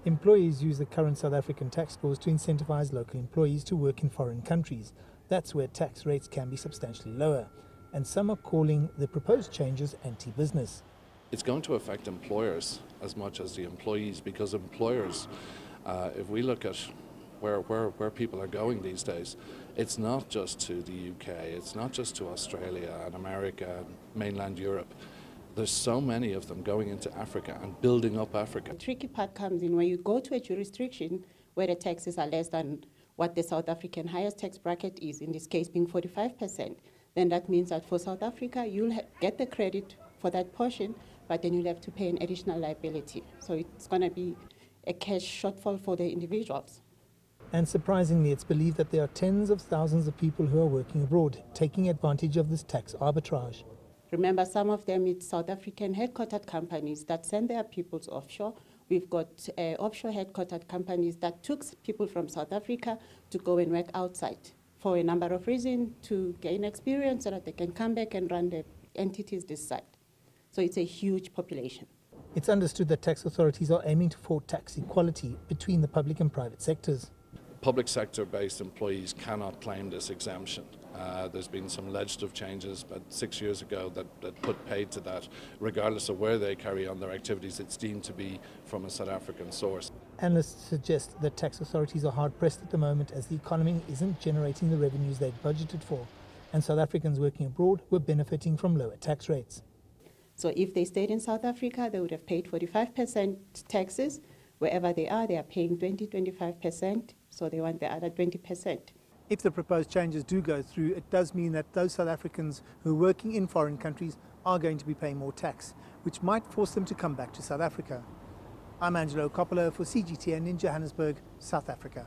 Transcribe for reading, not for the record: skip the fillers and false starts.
Employees use the current South African tax laws to incentivize local employees to work in foreign countries. That's where tax rates can be substantially lower. And some are calling the proposed changes anti-business. It's going to affect employers as much as the employees, because employers, if we look at where people are going these days, it's not just to the UK, it's not just to Australia and America and mainland Europe. There's so many of them going into Africa and building up Africa. The tricky part comes in when you go to a jurisdiction where the taxes are less than what the South African highest tax bracket is, in this case being 45%. Then that means that for South Africa, you'll get the credit for that portion, but then you'll have to pay an additional liability. So it's going to be a cash shortfall for the individuals. And surprisingly, it's believed that there are tens of thousands of people who are working abroad, taking advantage of this tax arbitrage. Remember, some of them, it's South African headquartered companies that send their peoples offshore. We've got offshore headquartered companies that took people from South Africa to go and work outside for a number of reasons, to gain experience so that they can come back and run the entities this side. So it's a huge population. It's understood that tax authorities are aiming for tax equality between the public and private sectors. Public sector-based employees cannot claim this exemption. There's been some legislative changes about 6 years ago that put paid to that. Regardless of where they carry on their activities, it's deemed to be from a South African source. Analysts suggest that tax authorities are hard-pressed at the moment as the economy isn't generating the revenues they'd budgeted for, and South Africans working abroad were benefiting from lower tax rates. So if they stayed in South Africa, they would have paid 45% taxes. Wherever they are paying 20-25%, so they want the other 20%. If the proposed changes do go through, it does mean that those South Africans who are working in foreign countries are going to be paying more tax, which might force them to come back to South Africa. I'm Angelo Coppola for CGTN in Johannesburg, South Africa.